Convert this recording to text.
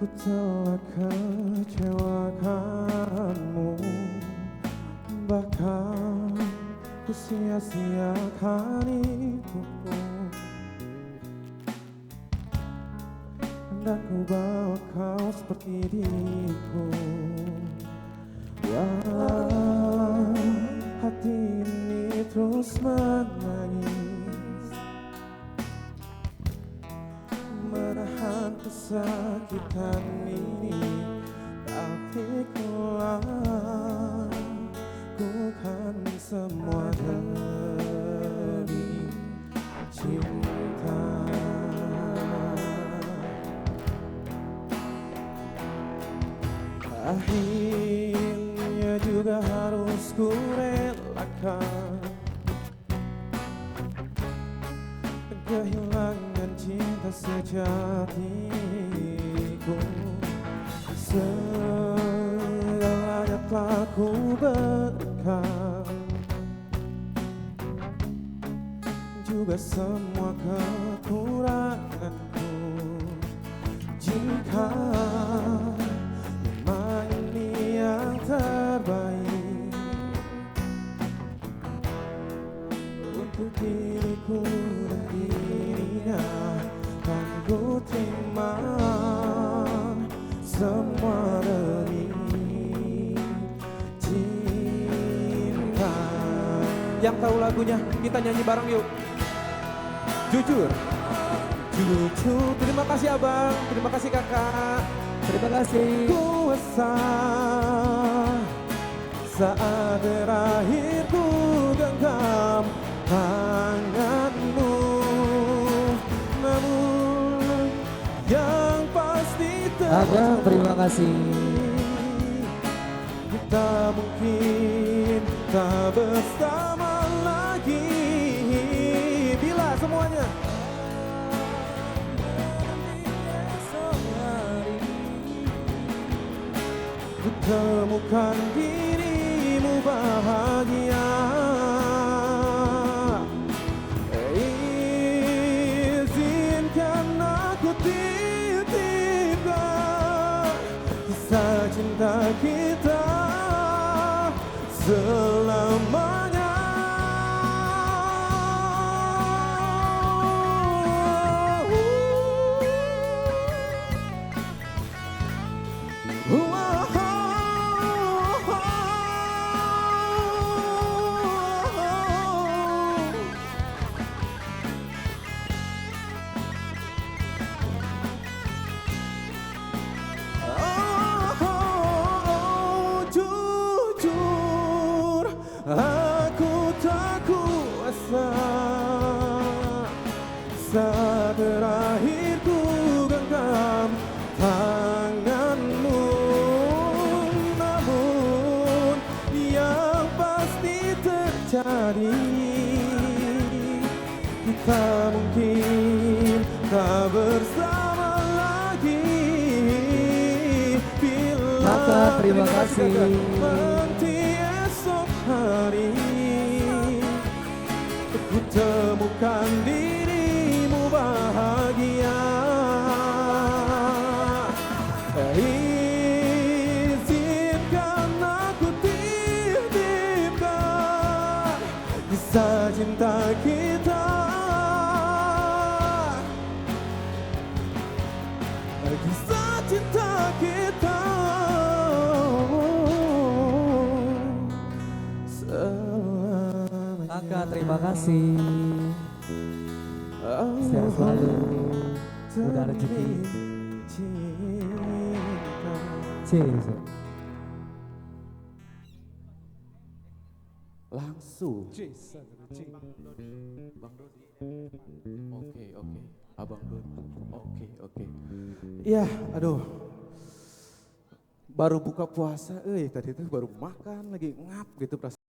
Ku telah kecewakanmu, bahkan ku sia-siakan itu pun. Dan ku bawa kau seperti diriku. Wah, hati ini terus menangis, menahan kesakitan ini. Tapi ku lakukan semua demi cinta. Akhirnya juga harus ku relakan kehilangan cinta sejatiku. Segalanya telah ku berikan, juga semua kekuranganku. Jika memang ini yang terbaik untuk diriku dan dirinya, kan ku terima semua demi cinta. Yang tahu lagunya kita nyanyi bareng yuk. Jujur. Jujur. Terima kasih abang, terima kasih kakak, terima kasih. Kuasa saat terakhir ku genggam tanganmu, namun yang pasti abang terima kasih. Kita mungkin tak bersama lagi bila semuanya ku temukan dirimu bahagia. Izinkan aku titipkan kisah cinta kita selamanya. Jujur, aku tak kuasa saat terakhir ku genggam tanganmu, namun yang pasti terjadi kita mungkin tak bersama lagi bila Kakak terima kasih. nanti esok hari ku temukan dirimu bahagia. Izinkan aku titipkan kisah cinta kita, kisah cinta kita selamanya. Kakak terima kasih. Sehat selalu, mudah rezeki. Cheers. Langsung. Bang Dodi. Oke. Abang Dodi. Oke. Ya, aduh. Baru buka puasa, tadi tuh baru makan lagi ngap gitu perasaan.